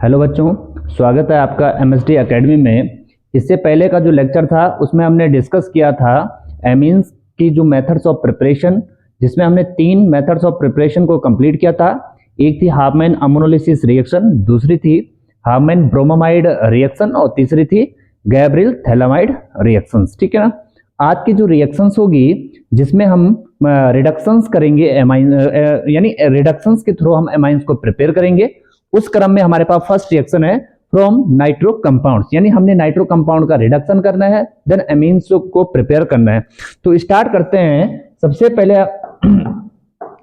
Hello बच्चों, स्वागत है आपका एमएसडी एकेडमी में। इससे पहले का जो लेक्चर था उसमें हमने डिस्कस किया था एमीन्स की जो मेथड्स ऑफ प्रिपरेशन, जिसमें हमने 3 मेथड्स ऑफ प्रिपरेशन को कंप्लीट किया था। एक थी हाफमैन अमोनोलिसिस रिएक्शन, दूसरी थी हाफमैन ब्रोमामाइड रिएक्शन और तीसरी थी गैब्रियल थैलामाइड रिएक्शंस। ठीक है ना। आज की जो रिएक्शंस होगी जिसमें हम रिडक्शंस करेंगे एमाइन, यानी रिडक्शंस के थ्रू हम एमाइंस को प्रिपेयर करेंगे। उस क्रम में हमारे पास फर्स्ट रिएक्शन है फ्रॉम नाइट्रो कंपाउंड्स, यानी हमने नाइट्रो कंपाउंड का रिडक्शन करना है, देन एमीन्स को प्रिपेयर करना है। तो स्टार्ट करते हैं। सबसे पहले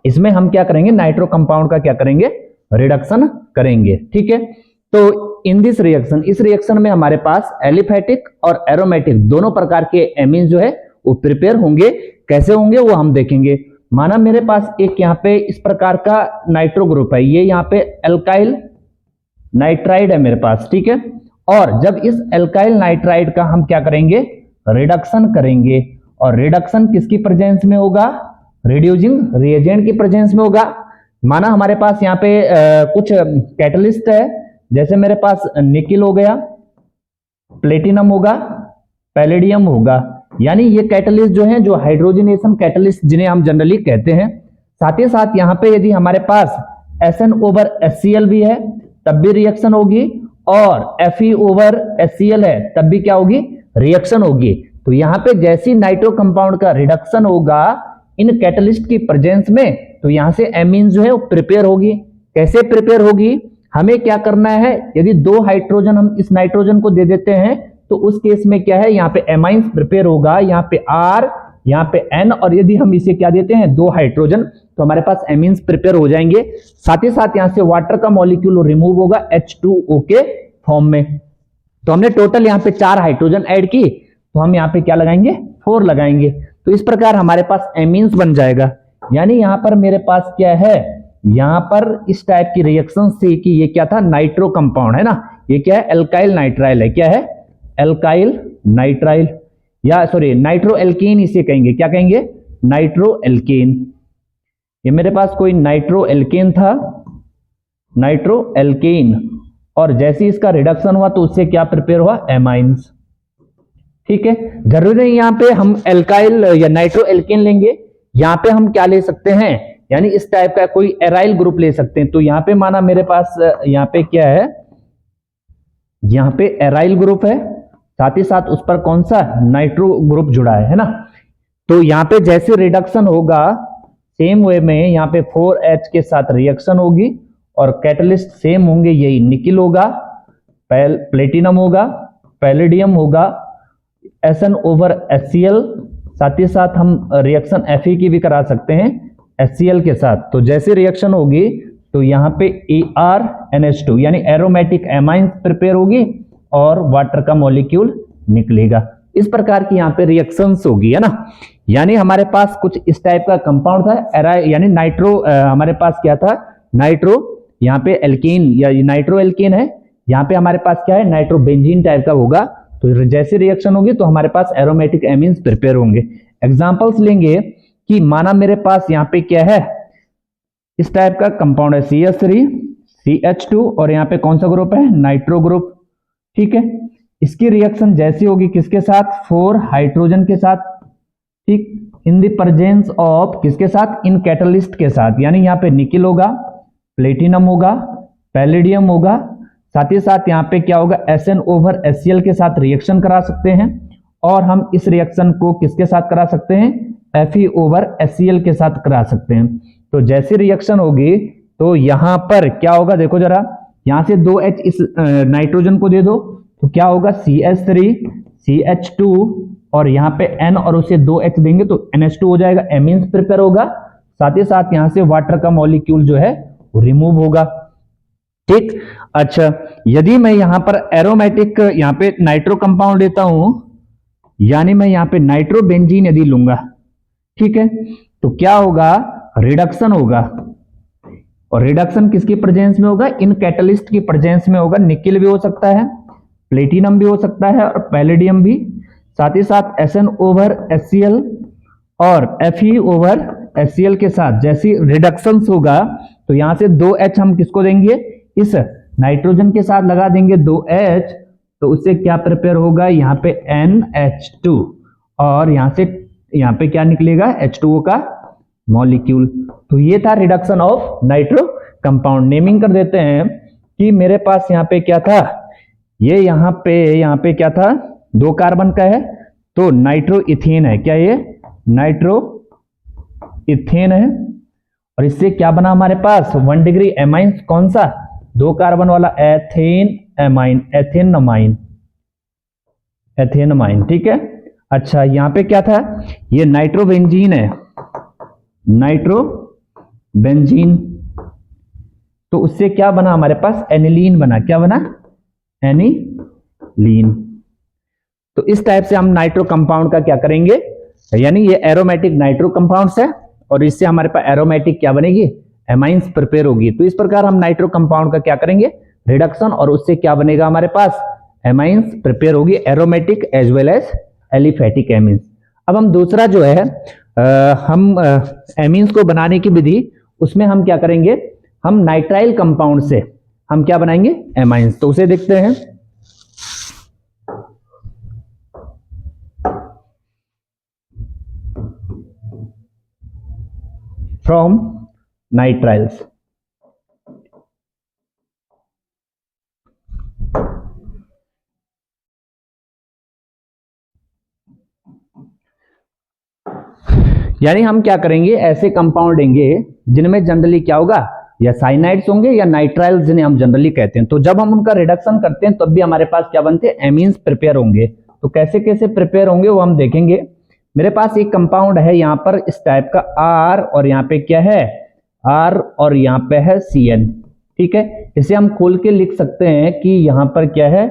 इसमें हम क्या करेंगे, नाइट्रो कंपाउंड का क्या करेंगे, रिडक्शन करेंगे। ठीक है। तो इन दिस रिएक्शन, इस रिएक्शन में हमारे पास एलिफेटिक और एरोमेटिक दोनों प्रकार के एमीन्स जो है वो प्रिपेयर होंगे। कैसे होंगे वो हम देखेंगे। माना मेरे पास एक यहाँ पे इस प्रकार का नाइट्रो ग्रुप है, ये यहाँ पे एल्काइल नाइट्राइड है मेरे पास। ठीक है। और जब इस एल्काइल नाइट्राइड का हम क्या करेंगे, रिडक्शन करेंगे, और रिडक्शन किसकी प्रेजेंस में होगा, रिड्यूसिंग रिएजेंट की प्रेजेंस में होगा। माना हमारे पास यहाँ पे कुछ कैटलिस्ट है, जैसे मेरे पास निकिल हो गया, प्लेटिनम होगा, पैलेडियम होगा, यानी ये कैटलिस्ट जो है, जो हाइड्रोजनेशन कैटलिस्ट जिन्हें हम जनरली कहते हैं। साथ ही साथ यहाँ पे यदि हमारे पास Sn ओवर HCl भी है तब भी रिएक्शन होगी, और Fe ओवर HCl है तब भी क्या होगी, रिएक्शन होगी। तो यहाँ पे जैसी नाइट्रो कंपाउंड का रिडक्शन होगा इन कैटलिस्ट की प्रेजेंस में, तो यहाँ से एमीन जो है वो प्रिपेयर होगी। कैसे प्रिपेयर होगी, हमें क्या करना है, यदि 2 हाइड्रोजन हम इस नाइट्रोजन को दे देते हैं तो उस केस में क्या है, यहाँ पे एमाइंस प्रिपेयर होगा, यहाँ पे R, यहाँ पे N, और यदि हम इसे क्या देते हैं 2 हाइड्रोजन, तो हमारे पास एमीन्स प्रिपेयर हो जाएंगे। साथ ही साथ यहाँ से वाटर का मॉलिक्यूल रिमूव होगा H2O के फॉर्म में। तो हमने टोटल यहाँ पे 4 हाइड्रोजन ऐड की, तो हम यहाँ पे क्या लगाएंगे, 4 लगाएंगे। तो इस प्रकार हमारे पास एमीन्स बन जाएगा। यानी यहाँ पर मेरे पास क्या है, यहाँ पर इस टाइप की रिएक्शन से कि ये क्या था, नाइट्रो कंपाउंड है ना, ये क्या है, एल्काइल नाइट्राइल है। क्या है, एल्काइल नाइट्राइल, या सॉरी नाइट्रो एल्केन इसे कहेंगे। क्या कहेंगे, नाइट्रो एल्केन। ये मेरे पास कोई नाइट्रो एल्केन था, नाइट्रो एल्केन, और जैसे इसका रिडक्शन हुआ तो उससे क्या प्रिपेयर हुआ, एमाइंस। ठीक है। जरूरी नहीं यहाँ पे हम एल्काइल या नाइट्रो एल्केन लेंगे, यहाँ पे हम क्या ले सकते हैं, यानी इस टाइप का कोई एराइल ग्रुप ले सकते हैं। तो यहाँ पे माना मेरे पास यहाँ पे क्या है, यहाँ पे एराइल ग्रुप है, साथ ही साथ उस पर कौन सा नाइट्रो ग्रुप जुड़ा है ना। तो यहाँ पे जैसे रिडक्शन होगा सेम वे में यहाँ पे 4H के साथ रिएक्शन होगी, और कैटलिस्ट सेम होंगे, यही निकिल होगा, प्लेटिनम होगा, पैलेडियम होगा, Sn ओवर HCl। साथ ही साथ हम रिएक्शन Fe की भी करा सकते हैं HCl के साथ। तो जैसे रिएक्शन होगी तो यहाँ पे ArNH2 यानी एरोमेटिक एमाइंस प्रिपेयर होगी, और वाटर का मॉलिक्यूल निकलेगा। इस प्रकार की यहाँ पे रिएक्शंस होगी, है ना। यानी हमारे पास कुछ इस टाइप का कंपाउंड था, यानी नाइट्रो, हमारे पास क्या था, नाइट्रो, यहाँ पे एल्केन या नाइट्रो एल्केन है, यहाँ पे हमारे पास क्या है, नाइट्रो बेंजीन टाइप का होगा। तो जैसे रिएक्शन होगी तो हमारे पास एरोमेटिक एमीन्स प्रिपेयर होंगे। एग्जाम्पल्स लेंगे कि माना मेरे पास यहाँ पे क्या है, इस टाइप का कंपाउंड है CH3 CH2, और यहाँ पे कौन सा ग्रुप है, नाइट्रो ग्रुप। ठीक है। इसकी रिएक्शन जैसी होगी किसके साथ, 4 हाइड्रोजन के साथ। ठीक, इन द प्रेजेंस ऑफ किसके साथ, इन कैटलिस्ट के साथ, यानी यहाँ पे निकिल होगा, प्लेटिनम होगा, पैलेडियम होगा, साथ ही साथ यहाँ पे क्या होगा, Sn ओवर HCl के साथ रिएक्शन करा सकते हैं, और हम इस रिएक्शन को किसके साथ करा सकते हैं, Fe ओवर HCl के साथ करा सकते हैं। तो जैसी रिएक्शन होगी तो यहाँ पर क्या होगा, देखो जरा, यहाँ से 2H इस नाइट्रोजन को दे दो तो क्या होगा, CH3 CH2, और यहाँ पे N और उसे 2H देंगे तो NH2 हो जाएगा, एमीन्स प्रिपेयर होगा। साथ ही साथ यहाँ से वाटर का मॉलिक्यूल जो है वो रिमूव होगा। ठीक। अच्छा, यदि मैं यहाँ पर एरोमेटिक यहाँ पे नाइट्रो कंपाउंड लेता हूं, यानी मैं यहाँ पे नाइट्रो बेंजीन यदि लूंगा, ठीक है, तो क्या होगा, रिडक्शन होगा, और रिडक्शन किसकी प्रेजेंस में होगा, इन कैटलिस्ट की प्रेजेंस में होगा। निकिल भी हो सकता है, प्लेटिनम भी हो सकता है, और पैलेडियम भी। साथ ही साथ Sn ओवर HCl और Fe ओवर HCl के साथ जैसी रिडक्शन होगा तो यहां से 2H हम किसको देंगे, इस नाइट्रोजन के साथ लगा देंगे 2H, तो उससे क्या प्रिपेयर होगा, यहाँ पे NH2, और यहाँ पे क्या निकलेगा, H2O का मॉलिक्यूल। तो ये था reduction of nitro compound. Naming कर देते हैं कि मेरे पास यहाँ पे क्या था, ये यहाँ पे क्या था, 2 कार्बन का है, तो नाइट्रो इथेन है। क्या ये नाइट्रो इथेन है। और इससे क्या बना हमारे पास, 1 डिग्री एमाइन, कौन सा, 2 कार्बन वाला, एथेन एमाइन, एथेनमाइन। ठीक है। अच्छा, यहां पे क्या था, ये नाइट्रोबेंजीन है, नाइट्रोबेंजीन। तो उससे क्या बना हमारे पास, एनिलीन बना। क्या बना, एनिलीन। तो इस टाइप से हम नाइट्रो कंपाउंड का क्या करेंगे, यानी ये एरोमेटिक नाइट्रो कंपाउंड्स है, और इससे हमारे पास एरोमेटिक क्या बनेगी, एमाइंस प्रिपेयर होगी। तो इस प्रकार हम नाइट्रो कंपाउंड का क्या करेंगे, रिडक्शन, और उससे क्या बनेगा हमारे पास, एमाइंस प्रिपेयर होगी, aromatic as well as aliphatic amines. अब हम दूसरा जो है हम एमीन्स को बनाने की विधि, उसमें हम क्या करेंगे, हम नाइट्राइल कंपाउंड से हम क्या बनाएंगे, एमाइंस। तो उसे देखते हैं। फ्रॉम नाइट्राइल्स, यानी हम क्या करेंगे, ऐसे कंपाउंड लेंगे जिनमें जनरली क्या होगा, या साइनाइड्स होंगे या नाइट्राइल्स, जिन्हें हम जनरली कहते हैं। तो जब हम उनका रिडक्शन करते हैं तब भी हमारे पास क्या बनते हैं, एमीन्स प्रिपेयर होंगे। तो कैसे कैसे प्रिपेयर होंगे वो हम देखेंगे। मेरे पास एक कंपाउंड है यहाँ पर इस टाइप का, R, और यहाँ पे क्या है, R, और यहाँ पे है CN। ठीक है, इसे हम खोल के लिख सकते हैं कि यहाँ पर क्या है,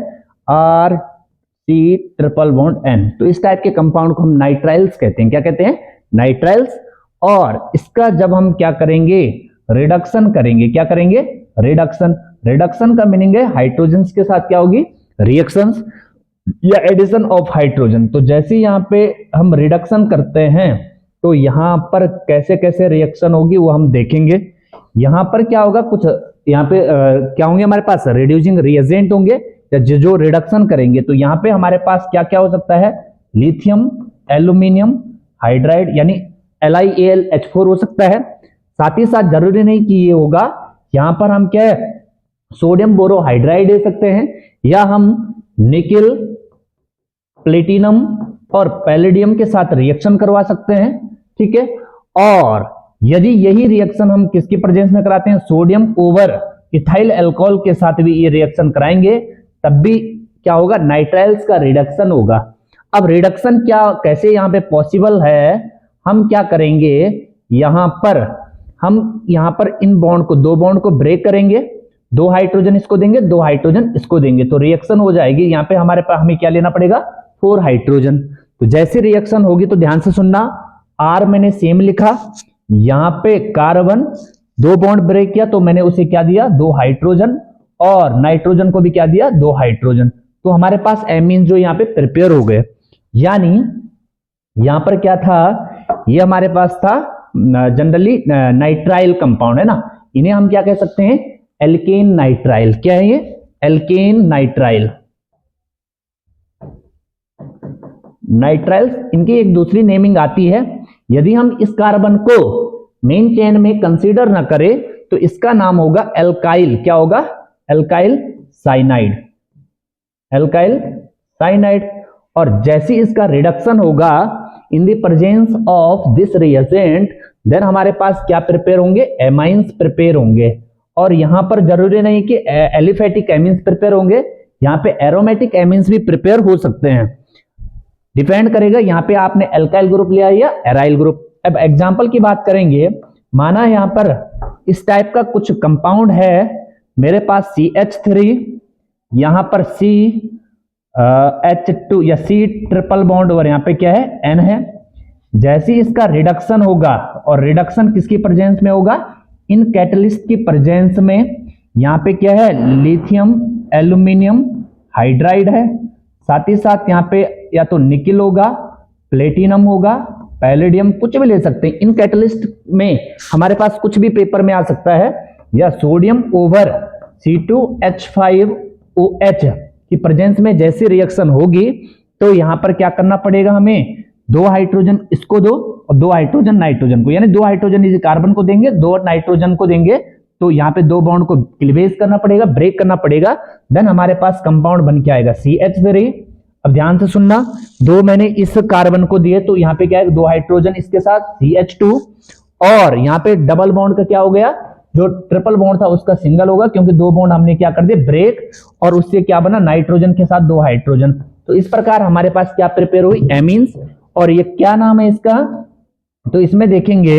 RC≡N। तो इस टाइप के कंपाउंड को हम नाइट्राइल्स कहते हैं। क्या कहते हैं, नाइट्राइल्स। और इसका जब हम क्या करेंगे, रिडक्शन करेंगे। क्या करेंगे, रिडक्शन। रिडक्शन का मीनिंग है हाइड्रोजन के साथ क्या होगी, रिएक्शंस या एडिशन ऑफ हाइड्रोजन। तो जैसे यहाँ पे हम रिडक्शन करते हैं तो यहाँ पर कैसे कैसे रिएक्शन होगी वो हम देखेंगे। यहाँ पर क्या होगा, कुछ यहाँ पे क्या होंगे हमारे पास, रिड्यूसिंग रिएजेंट होंगे जो रिडक्शन करेंगे। तो यहाँ पे हमारे पास क्या क्या हो सकता है, लिथियम एल्यूमिनियम हाइड्राइड यानी LiAlH4 हो सकता है। साथ ही साथ जरूरी नहीं कि ये होगा, यहां पर हम क्या है, सोडियम बोरोहाइड्राइड दे सकते हैं, या हम निकिल प्लेटिनम और पैलेडियम के साथ रिएक्शन करवा सकते हैं। ठीक है। और यदि यही रिएक्शन हम किसकी प्रेजेंस में कराते हैं, सोडियम ओवर इथाइल अल्कोहल के साथ भी ये रिएक्शन कराएंगे, तब भी क्या होगा, नाइट्राइल्स का रिडक्शन होगा। अब रिडक्शन क्या कैसे यहाँ पे पॉसिबल है, हम क्या करेंगे, यहाँ पर इन बॉन्ड को, 2 बॉन्ड को ब्रेक करेंगे, 2 हाइड्रोजन इसको देंगे, 2 हाइड्रोजन इसको देंगे, तो रिएक्शन हो जाएगी। यहाँ पे हमारे पास हमें क्या लेना पड़ेगा, 4 हाइड्रोजन। तो जैसे रिएक्शन होगी तो ध्यान से सुनना, R मैंने सेम लिखा, यहाँ पे कार्बन 2 बॉन्ड ब्रेक किया तो मैंने उसे क्या दिया, 2 हाइड्रोजन, और नाइट्रोजन को भी क्या दिया, 2 हाइड्रोजन। तो हमारे पास एमीन्स जो यहाँ पे प्रिपेयर हो गए। यानी यहां पर क्या था, ये हमारे पास था जनरली नाइट्राइल कंपाउंड है ना, इन्हें हम क्या कह सकते हैं, एल्केन नाइट्राइल। क्या है ये, एल्केन नाइट्राइल। नाइट्राइल्स, इनकी एक दूसरी नेमिंग आती है, यदि हम इस कार्बन को मेन चेन में कंसीडर ना करें तो इसका नाम होगा एल्काइल। क्या होगा, एल्काइल साइनाइड, एल्काइल साइनाइड। और जैसे इसका रिडक्शन होगा in the presence of this reagent, then हमारे पास क्या प्रिपेयर होंगे, एमाइंस प्रिपेयर होंगे। और यहां पर जरूरी नहीं कि एलिफेटिक एमीन्स प्रिपेयर होंगे, यहाँ पे एरोमेटिक एमीन्स भी प्रिपेयर हो सकते हैं, डिपेंड करेगा यहाँ पे आपने एल्काइल ग्रुप लिया या एराइल ग्रुप। अब एग्जांपल की बात करेंगे, माना यहाँ पर इस टाइप का कुछ कंपाउंड है, मेरे पास CH3, यहाँ पर H2 या C ट्रिपल बॉन्ड, और यहाँ पे क्या है, N है। जैसे इसका रिडक्शन होगा, और रिडक्शन किसकी प्रेजेंस में होगा, इन कैटलिस्ट की प्रेजेंस में, यहाँ पे क्या है, लिथियम एल्यूमिनियम हाइड्राइड है, साथ ही साथ यहाँ पे या तो निकिल होगा, प्लेटिनम होगा, पैलेडियम, कुछ भी ले सकते हैं। इन कैटलिस्ट में हमारे पास कुछ भी पेपर में आ सकता है, या सोडियम ओवर C2H5OH की प्रेजेंस में जैसी रिएक्शन होगी तो यहां पर क्या करना पड़ेगा हमें, 2 हाइड्रोजन इसको दो और 2 हाइड्रोजन नाइट्रोजन को, यानी 2 हाइड्रोजन इस कार्बन को देंगे, 2 नाइट्रोजन को देंगे, तो यहाँ पे 2 बॉन्ड को क्लीवेज करना पड़ेगा, ब्रेक करना पड़ेगा, देन हमारे पास कंपाउंड बन के आएगा CH3। अब ध्यान से सुनना, 2 मैंने इस कार्बन को दिए तो यहाँ पे क्या है, 2 हाइड्रोजन इसके साथ CH2, और यहाँ पे डबल बॉन्ड का क्या हो गया, जो ट्रिपल बॉन्ड था उसका सिंगल होगा, क्योंकि 2 बॉन्ड हमने क्या कर दिए ब्रेक, और उससे क्या बना, नाइट्रोजन के साथ 2 हाइड्रोजन। तो इस प्रकार हमारे पास क्या प्रिपेयर हुई, एमीन्स। और ये क्या नाम है इसका, तो इसमें देखेंगे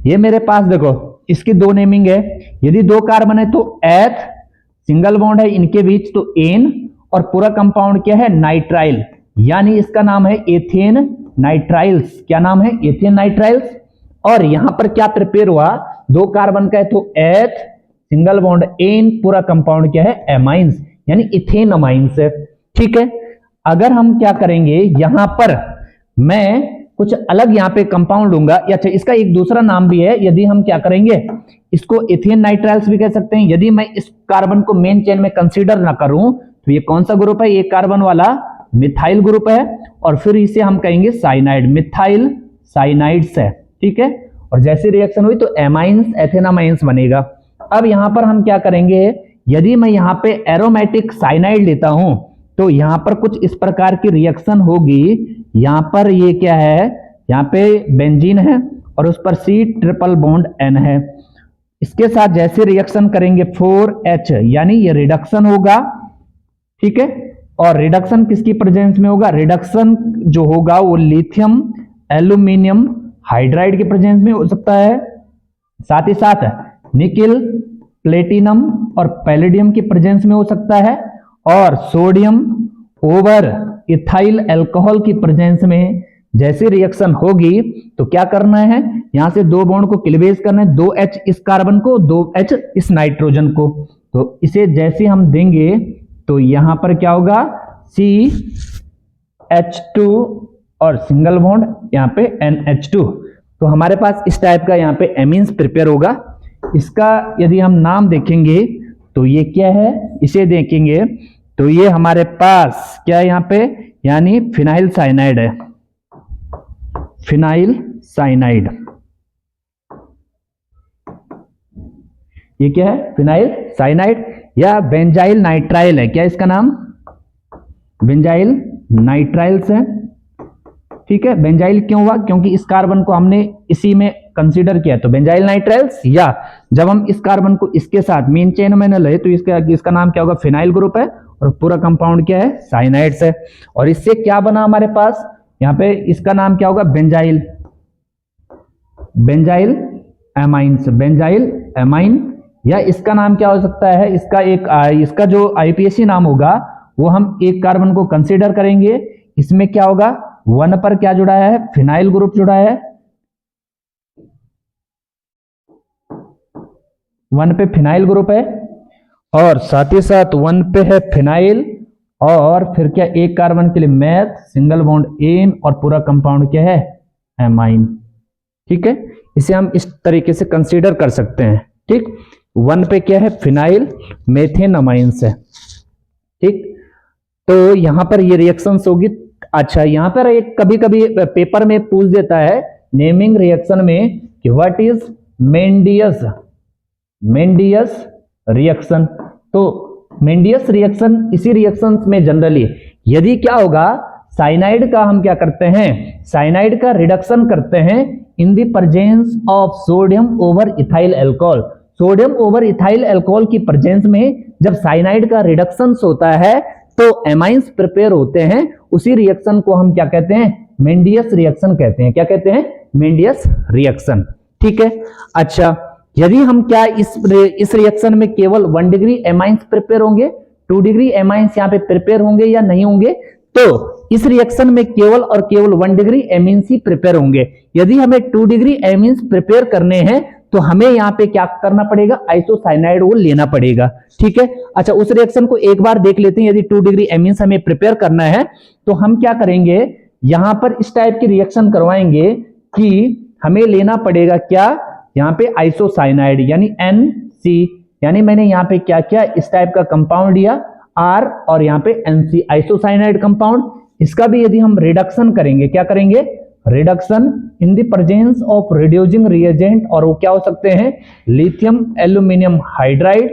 ये मेरे पास देखो इसकी 2 नेमिंग है, यदि 2 कार्बन है तो एथ, सिंगल बॉन्ड है इनके बीच तो एन, और पूरा कंपाउंड क्या है, नाइट्राइल, यानी इसका नाम है एथेन नाइट्राइल्स। क्या नाम है, एथेन नाइट्राइल्स। और यहां पर क्या प्रिपेयर हुआ, 2 कार्बन का है तो एथ, सिंगल बॉन्ड एन, पूरा कंपाउंड क्या है, एमाइंस, यानी इथेन अमाइंस है। ठीक है, अगर हम क्या करेंगे, यहां पर मैं कुछ अलग यहाँ पे कंपाउंड लूंगा, अच्छा इसका एक दूसरा नाम भी है, यदि हम क्या करेंगे इसको एथेन नाइट्राइल्स भी कह सकते हैं। यदि मैं इस कार्बन को मेन चेन में कंसीडर ना करूं तो ये कौन सा ग्रुप है, ये कार्बन वाला मिथाइल ग्रुप है, और फिर इसे हम कहेंगे साइनाइड, मिथाइल साइनाइड्स है। ठीक है, और जैसी रिएक्शन हुई तो एमाइंस एथेनामाइंस बनेगा। अब यहां पर हम क्या करेंगे, यदि मैं यहाँ पे एरोमेटिक साइनाइड लेता हूं तो यहां पर कुछ इस प्रकार की रिएक्शन होगी। यहां पर ये क्या है, यहां पे बेंजीन है और उस पर C ट्रिपल बॉन्ड N है, इसके साथ जैसे रिएक्शन करेंगे 4H, यानी ये रिडक्शन होगा। ठीक है, और रिडक्शन किसकी प्रेजेंस में होगा, रिडक्शन जो होगा वो लिथियम एल्यूमिनियम हाइड्राइड की प्रेजेंस में हो सकता है, साथ ही साथ निकिल प्लेटिनम और पैलेडियम की प्रेजेंस में हो सकता है, और सोडियम ओवर इथाइल अल्कोहल की प्रेजेंस में जैसी रिएक्शन होगी तो क्या करना है, यहां से 2 बॉन्ड को क्लीवेज करना है, 2H इस कार्बन को, 2H इस नाइट्रोजन को, तो इसे जैसे हम देंगे तो यहां पर क्या होगा, CH2 और सिंगल बॉन्ड यहाँ पे NH2, तो हमारे पास इस टाइप का यहाँ पे एमीन्स प्रिपेयर होगा। इसका यदि हम नाम देखेंगे तो ये क्या है, इसे देखेंगे तो ये हमारे पास क्या है यहाँ पे, यानी फिनाइल साइनाइड है, फिनाइल साइनाइड, ये क्या है, फिनाइल साइनाइड या बेंजाइल नाइट्राइल है, क्या इसका नाम, बेंजाइल नाइट्राइल्स है। ठीक है, बेंजाइल क्यों हुआ, क्योंकि इस कार्बन को हमने इसी में कंसीडर किया तो बेंजाइल नाइट्राइल्स, या जब हम इस कार्बन को इसके साथ मेन चेन में न ले तो इसका नाम क्या होगा, फिनाइल ग्रुप है, और पूरा कंपाउंड क्या है, साइनाइड्स है। और इससे क्या बना हमारे पास, यहाँ पे इसका नाम क्या होगा, benzyl, benzyl amines, benzyl amine, या इसका नाम क्या हो सकता है, इसका जो आईपीएसी नाम होगा वो हम एक कार्बन को कंसीडर करेंगे, इसमें क्या होगा, 1 पर क्या जुड़ा है, फिनाइल ग्रुप जुड़ा है, 1 पे फिनाइल ग्रुप है, और साथ ही साथ 1 पे है फिनाइल, और फिर क्या एक कार्बन के लिए मैथ, सिंगल बॉन्ड एन, और पूरा कंपाउंड क्या है, एमाइन। ठीक है, इसे हम इस तरीके से कंसीडर कर सकते हैं। ठीक, 1 पे क्या है, फिनाइल मेथेन अमाइंस है। ठीक, तो यहां पर ये रिएक्शंस होगी। अच्छा, यहां पर एक कभी कभी पेपर में पूछ देता है नेमिंग रिएक्शन में कि व्हाट इज मेंडियस, मेंडियस रिएक्शन। तो मेंडियस रिएक्शन, इसी रिएक्शन में जनरली यदि क्या होगा, साइनाइड का हम क्या करते हैं, साइनाइड का रिडक्शन करते हैं इन the presence of sodium over ethyl alcohol. Sodium over ethyl alcohol की प्रेजेंस में जब साइनाइड का रिडक्शन होता है तो एमाइंस प्रिपेयर होते हैं, उसी रिएक्शन को हम क्या कहते हैं, मेंडियस रिएक्शन कहते हैं। क्या कहते हैं, मेंडियस रिएक्शन। ठीक है, अच्छा यदि हम क्या इस रिएक्शन में केवल 1 डिग्री एमाइंस प्रिपेयर होंगे, 2 डिग्री एमाइंस यहाँ पे प्रिपेयर होंगे या नहीं होंगे, तो इस रिएक्शन में केवल और केवल 1 डिग्री एमीन्स ही प्रिपेयर होंगे। यदि हमें 2 डिग्री एमीन्स प्रिपेयर करने हैं तो हमें यहाँ पे क्या करना पड़ेगा, आइसोसाइनाइड वो लेना पड़ेगा। ठीक है, अच्छा उस रिएक्शन को एक बार देख लेते हैं। यदि 2 डिग्री एमीन्स हमें प्रिपेयर करना है तो हम क्या करेंगे, यहां पर इस टाइप की रिएक्शन करवाएंगे कि हमें लेना पड़ेगा क्या, यहाँ पे आइसोसाइनाइड यानी NC, यानी मैंने यहाँ पे क्या किया, इस टाइप का कंपाउंड लिया R और यहाँ पे NC आइसोसाइनाइड कंपाउंड, इसका भी यदि हम रिडक्शन करेंगे, क्या करेंगे, reduction in the presence of reducing reagent, और वो क्या हो सकते हैं, लिथियम एल्यूमिनियम हाइड्राइड,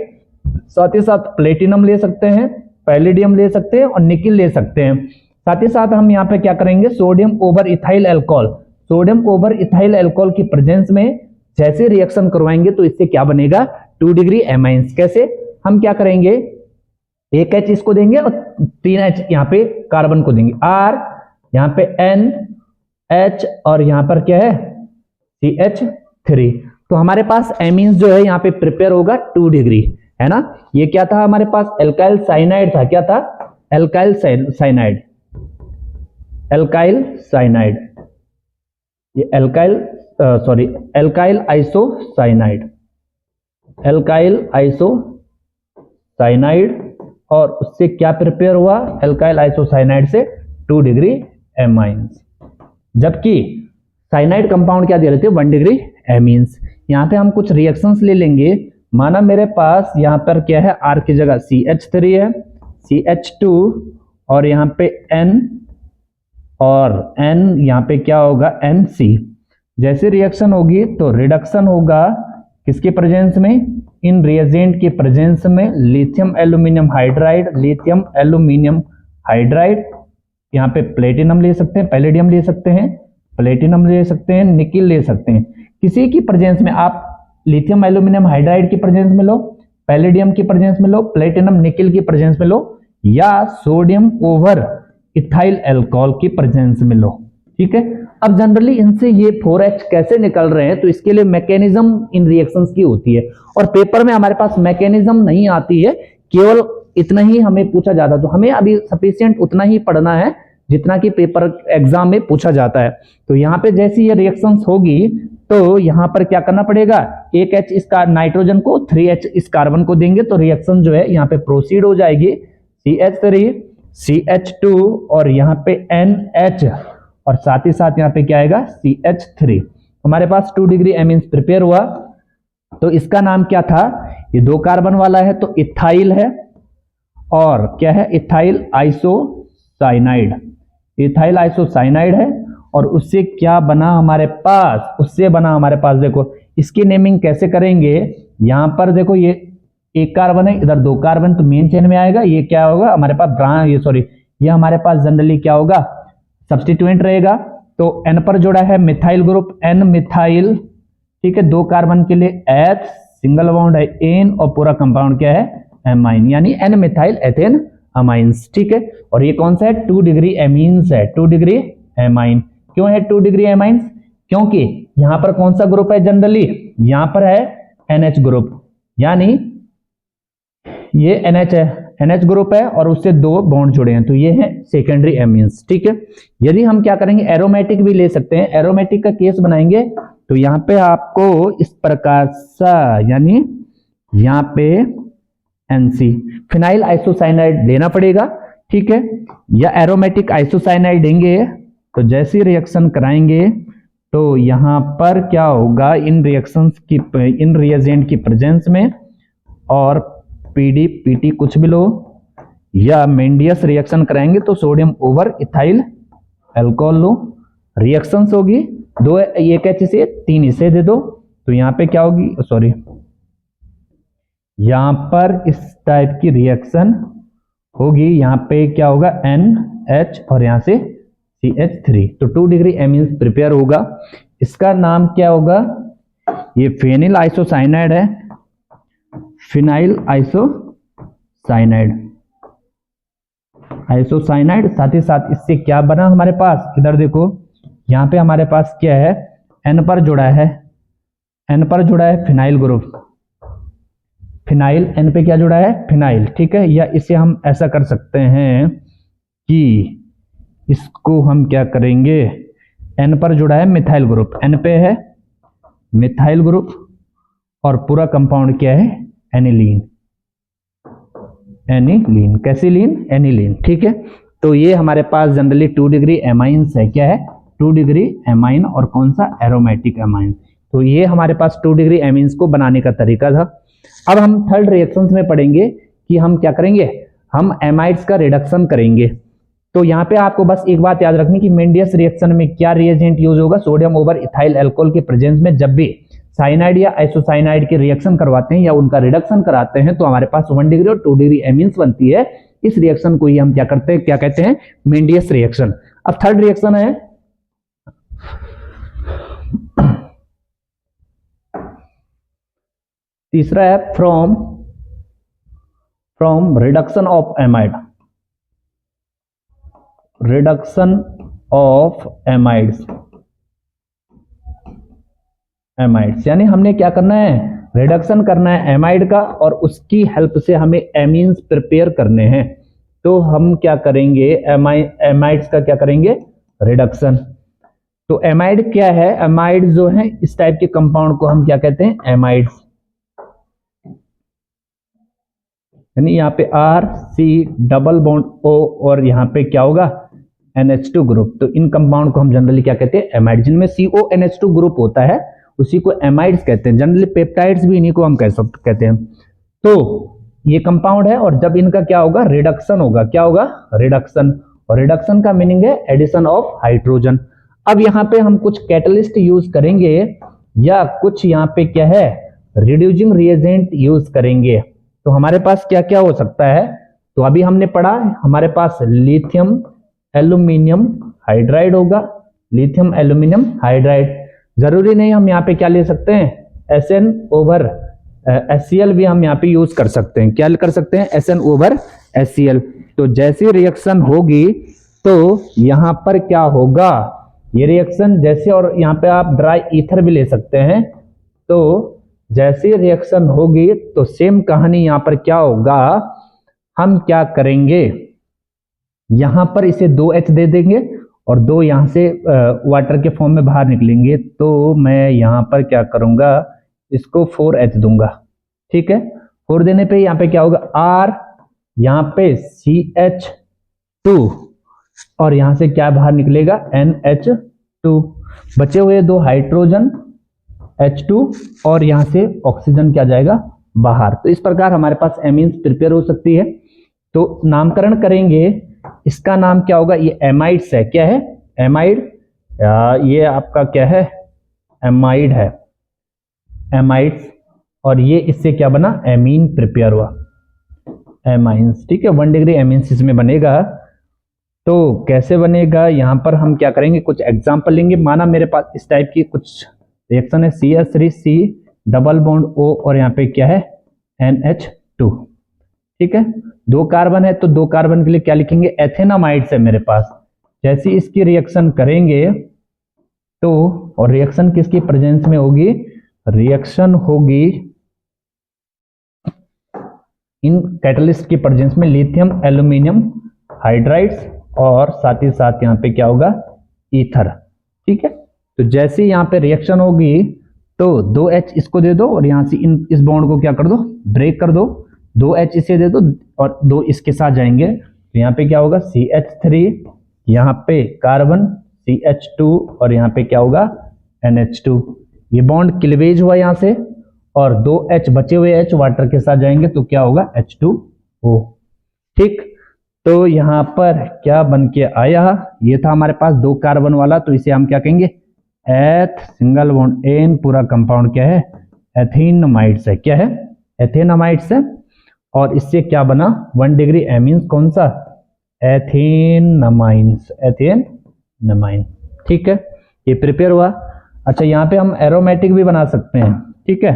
साथ ही साथ प्लेटिनम ले सकते हैं, पैलेडियम ले सकते हैं और निकिल ले सकते हैं। साथ ही साथ हम यहाँ पे क्या करेंगे, sodium over ethyl alcohol, sodium over ethyl alcohol की प्रेजेंस में जैसे रिएक्शन करवाएंगे तो इससे क्या बनेगा, 2 डिग्री एमाइंस। कैसे, हम क्या करेंगे, एक H इसको देंगे और 3 H यहाँ पे कार्बन को देंगे, R यहाँ पे N H और यहाँ पर क्या है CH3, तो हमारे पास एमीन्स जो है यहाँ पे प्रिपेयर होगा 2 डिग्री, है ना। ये क्या था हमारे पास, एल्काइल साइनाइड था, क्या था, एल्काइल साइनाइड, एल्काइल साइनाइड, ये एल्काइल आइसोसाइनाइड, एल्काइल आइसोसाइनाइड, और उससे क्या प्रिपेयर हुआ, एल्काइल आइसोसाइनाइड से 2 डिग्री एमाइंस, जबकि साइनाइड कंपाउंड क्या दे रहे थे, 1 डिग्री एमीन्स। यहाँ पे हम कुछ रिएक्शंस ले लेंगे, माना मेरे पास यहाँ पर क्या है, R की जगह CH3 है, CH2 और यहाँ पे N और N यहाँ पे क्या होगा, NC। जैसे रिएक्शन होगी तो रिडक्शन होगा किसके प्रेजेंस में, इन रिएजेंट के प्रेजेंस में, lithium aluminium hydride, lithium aluminium hydride, यहाँ पे प्लेटिनम ले सकते हैं, पैलेडियम ले सकते हैं, प्लेटिनम ले सकते हैं, निकिल ले सकते हैं। किसी की प्रेजेंस में आप लिथियम एल्यूमिनियम हाइड्राइड की प्रेजेंस में लो, पैलेडियम की प्रेजेंस में लो, प्लेटिनम निकिल की प्रेजेंस में लो, या सोडियम ओवर इथाइल अल्कोहल की प्रेजेंस में लो, ठीक है। अब जनरली इनसे ये 4H कैसे निकल रहे हैं, तो इसके लिए मैकेनिज्म इन रिएक्शंस की होती है, और पेपर में हमारे पास मैकेनिज्म नहीं आती है, केवल इतना ही हमें पूछा जाता है, तो हमें अभी सफिशिएंट उतना ही पढ़ना है जितना कि पेपर एग्जाम में पूछा जाता है। तो यहाँ पे जैसी ये रिएक्शंस होगी तो यहाँ पर क्या करना पड़ेगा, एक H इस नाइट्रोजन को, 3H इस कार्बन को देंगे तो रिएक्शन जो है यहाँ पे प्रोसीड हो जाएगी, CH3 CH2 और यहाँ पे NH और साथ ही साथ यहाँ पे क्या आएगा, CH3। हमारे पास 2 डिग्री एमीन्स प्रिपेयर हुआ, तो इसका नाम क्या था, ये 2 कार्बन वाला है तो इथाइल है, और क्या है, इथाइल आइसोसाइनाइड, इथाइल आइसोसाइनाइड है, और उससे क्या बना हमारे पास, उससे बना हमारे पास, देखो इसकी नेमिंग कैसे करेंगे, यहां पर देखो ये एक कार्बन है, इधर 2 कार्बन, तो मेन चेन में आएगा, ये क्या होगा हमारे पास ये हमारे पास जनरली क्या होगा, सब्स्टिट्यूएंट रहेगा, तो N पर जोड़ा है मिथाइल ग्रुप, N मिथाइल, ठीक है, 2 कार्बन के लिए H, सिंगल बॉन्ड है N, और पूरा कंपाउंड क्या है, एमाइन, यानी N मिथाइल एथेन अमाइंस, ठीक है। और ये कौन सा है, 2 डिग्री एमीन्स है, 2 डिग्री एमाइन। क्यों है 2 डिग्री एमाइंस, क्योंकि यहां पर कौन सा ग्रुप है, जनरली यहां पर है NH ग्रुप, यानी ये NH है, NH ग्रुप है और उससे 2 बॉन्ड जुड़े हैं, तो ये है सेकेंडरी एमीन्स, ठीक है। यदि हम क्या करेंगे, एरोमेटिक भी ले सकते हैं, एरोमेटिक का केस बनाएंगे तो यहाँ पे आपको इस प्रकार सा, यानी यहाँ पे NC फिनाइल आइसोसाइनाइड लेना पड़ेगा, ठीक है, या एरोमेटिक आइसोसाइनाइड देंगे तो जैसी रिएक्शन कराएंगे तो यहाँ पर क्या होगा, इन रिएक्शंस की, इन रिएजेंट की प्रेजेंस में, और PD PT कुछ भी लो, या मेंडियस रिएक्शन कराएंगे तो सोडियम ओवर इथाइल अल्कोहल लो, रिएक्शंस होगी 2 एक H से 3 इसे दे दो, तो यहाँ पे क्या होगी, यहाँ पर इस टाइप की रिएक्शन होगी, यहाँ पे क्या होगा, NH और यहाँ से CH3, तो 2 डिग्री एमीन्स प्रिपेयर होगा। इसका नाम क्या होगा, ये फेनिल आइसोसाइनाइड है, फिनाइल आइसोसाइनाइड, आइसोसाइनाइड। साथ ही साथ इससे क्या बना हमारे पास, इधर देखो यहाँ पे हमारे पास क्या है, N पर जुड़ा है, N पर जुड़ा है फिनाइल ग्रुप, फिनाइल, N पे क्या जुड़ा है, फिनाइल, ठीक है। या इसे हम ऐसा कर सकते हैं कि इसको हम क्या करेंगे, N पर जुड़ा है मिथाइल ग्रुप, N पे है मिथाइल ग्रुप, और पूरा कंपाउंड क्या है, एनिलीन, एनिलीन, कैसी लीन, एनिलीन, ठीक है। तो ये हमारे पास जनरली 2 डिग्री एमाइंस है, क्या है, 2 डिग्री एमाइन, और कौन सा, एरोमेटिक एमाइन। तो ये हमारे पास 2 डिग्री एमीन्स को बनाने का तरीका था। अब हम थर्ड रिएक्शंस में पढ़ेंगे कि हम क्या करेंगे, हम एमाइड्स का रिडक्शन करेंगे। तो यहाँ पे आपको बस एक बात याद रखनी कि मेंडियस रिएक्शन में क्या रिएजेंट यूज होगा, सोडियम ओवर इथाइल अल्कोहल के प्रेजेंस में जब भी साइनाइड या आइसोसाइनाइड की रिएक्शन करवाते हैं या उनका रिडक्शन कराते हैं तो हमारे पास 1 डिग्री और 2 डिग्री एमीन्स बनती है। इस रिएक्शन को ही हम क्या करते हैं, क्या कहते हैं, मेंडियस रिएक्शन। अब थर्ड रिएक्शन है तीसरा है from reduction of amide, reduction of amides, यानी हमने क्या करना है, रिडक्शन करना है एमाइड का और उसकी हेल्प से हमें एमीन्स प्रिपेयर करने हैं। तो हम क्या करेंगे, एमाइड्स का क्या करेंगे, रिडक्शन। तो एमाइड क्या है, एमाइड जो है इस टाइप के कंपाउंड को हम क्या कहते हैं, एमाइड्स। यानी यहाँ पे R C double bond O और यहाँ पे क्या होगा, NH2 ग्रुप। तो इन कंपाउंड को हम जनरली क्या कहते हैं, एमाइड। जिनमें CONH2 ग्रुप होता है उसी को एमाइड्स कहते हैं। जनरली पेप्टाइड्स भी इन्हीं को हम कहते हैं। तो ये कंपाउंड है और जब इनका क्या होगा, रिडक्शन होगा। क्या होगा, रिडक्शन। और रिडक्शन का मीनिंग है एडिशन ऑफ हाइड्रोजन। अब यहाँ पे हम कुछ कैटलिस्ट यूज करेंगे या कुछ यहाँ पे क्या है, रिड्यूसिंग रिएजेंट यूज करेंगे। तो हमारे पास क्या क्या हो सकता है, तो अभी हमने पढ़ा हमारे पास लिथियम एल्यूमिनियम हाइड्राइड होगा, लिथियम एल्यूमिनियम हाइड्राइड। जरूरी नहीं हम यहाँ पे क्या ले सकते हैं, SN ओवर HCl भी हम यहाँ पे यूज कर सकते हैं। क्या कर सकते हैं, SN ओवर HCl। तो जैसी रिएक्शन होगी तो यहाँ पर क्या होगा, ये रिएक्शन जैसे, और यहाँ पे आप ड्राई ईथर भी ले सकते हैं। तो जैसी रिएक्शन होगी तो सेम कहानी यहाँ पर क्या होगा, हम क्या करेंगे, यहां पर इसे 2H दे देंगे और 2 यहां से वाटर के फॉर्म में बाहर निकलेंगे। तो मैं यहां पर क्या करूंगा, इसको 4H दूंगा। ठीक है, 4 देने पे यहां पे क्या होगा, R, यहां पे CH2 और यहां से क्या बाहर निकलेगा, NH2। बचे हुए 2 हाइड्रोजन H2 और यहां से ऑक्सीजन क्या जाएगा बाहर। तो इस प्रकार हमारे पास एमीन्स प्रिपेयर हो सकती है। तो नामकरण करेंगे, इसका नाम क्या होगा, ये एमाइड्स है। क्या है, एमाइड। ये आपका क्या है, एमाइड है, एमाइड्स। और ये इससे क्या बना, एमीन प्रिपेयर हुआ, एमाइंस। ठीक है, 1 डिग्री एमीन्स इसमें बनेगा। तो कैसे बनेगा, यहां पर हम क्या करेंगे, कुछ एग्जांपल लेंगे। माना मेरे पास इस टाइप की कुछ रिएक्शन है, CH3C डबल बॉन्ड O और यहाँ पे क्या है, NH2। ठीक है, 2 कार्बन है तो 2 कार्बन के लिए क्या लिखेंगे, एथेनामाइड्स है मेरे पास। जैसी इसकी रिएक्शन करेंगे तो, और रिएक्शन किसकी प्रेजेंस में होगी, रिएक्शन होगी इन कैटलिस्ट की प्रेजेंस में, लिथियम एल्यूमिनियम हाइड्राइड्स और साथ ही साथ यहाँ पे क्या होगा, ईथर। ठीक है, तो जैसे यहाँ पे रिएक्शन होगी तो 2H इसको दे दो और यहाँ से इस बॉन्ड को क्या कर दो, ब्रेक कर दो। 2H इसे दे दो और 2 इसके साथ जाएंगे तो यहाँ पे क्या होगा, CH3, यहाँ पे कार्बन CH2 और यहाँ पे क्या होगा, NH2। ये बॉन्ड क्लीवेज हुआ यहाँ से और 2H बचे हुए H वाटर के साथ जाएंगे तो क्या होगा, H2O। ठीक, तो यहाँ पर क्या बन के आया, ये था हमारे पास 2 कार्बन वाला, तो इसे हम क्या कहेंगे, एथ सिंगल बॉन्ड एन, पूरा कंपाउंड क्या है, एथेनामाइड्स है। क्या है, एथेनामाइड्स है। और इससे क्या बना, 1 डिग्री एमीन्स, कौन सा, एथेनामाइंस, एथेनामाइन। ठीक है, ये प्रिपेयर हुआ। अच्छा, यहाँ पे हम एरोमेटिक भी बना सकते हैं। ठीक है,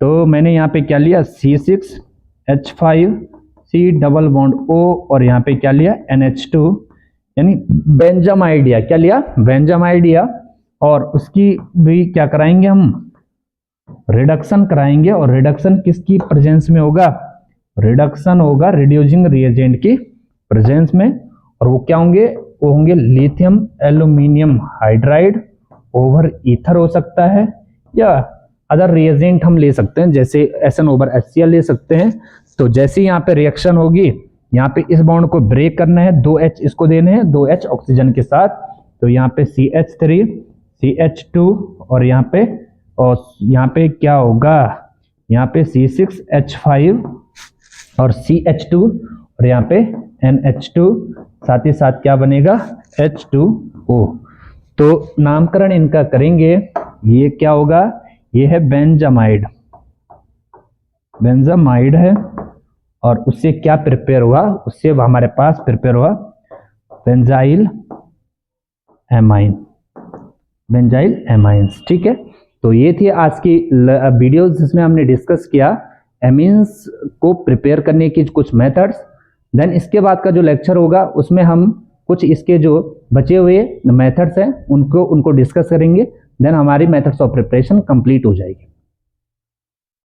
तो मैंने यहाँ पे क्या लिया, C6H5C डबल बॉन्ड O और यहाँ पे क्या लिया, NH2, यानी बेंजामाइडिया। क्या लिया, बेंजामाइडिया। और उसकी भी क्या कराएंगे हम, रिडक्शन कराएंगे। और रिडक्शन किसकी प्रेजेंस में होगा, रिडक्शन होगा रिड्यूसिंग रिएजेंट की प्रेजेंस में। और वो क्या होंगे, वो होंगे lithium aluminium hydride over ether हो सकता है, या अदर रिएजेंट हम ले सकते हैं, जैसे SN ओवर HCl ले सकते हैं। तो जैसे यहाँ पे रिएक्शन होगी, यहाँ पे इस बॉन्ड को ब्रेक करना है, 2H इसको देने हैं, 2H ऑक्सीजन के साथ। तो यहाँ पे CH3 CH2 और यहाँ पे और यहाँ पे क्या होगा, यहाँ पे C6H5 और CH2 और यहाँ पे NH2, साथ ही साथ क्या बनेगा H2O। तो नामकरण इनका करेंगे, ये क्या होगा, ये है बेंजामाइड, बेंजामाइड है, और उससे क्या प्रिपेयर हुआ, उससे हमारे पास प्रिपेयर हुआ बेंजाइल एमाइन, बेंजाइल एमाइंस। ठीक है, तो ये थी आज की वीडियोस जिसमें हमने डिस्कस किया एमीन्स को प्रिपेयर करने की कुछ मेथड्स। देन इसके बाद का जो लेक्चर होगा उसमें हम कुछ इसके जो बचे हुए मेथड्स हैं उनको डिस्कस करेंगे। देन हमारी मेथड्स ऑफ प्रिपरेशन कंप्लीट हो जाएगी।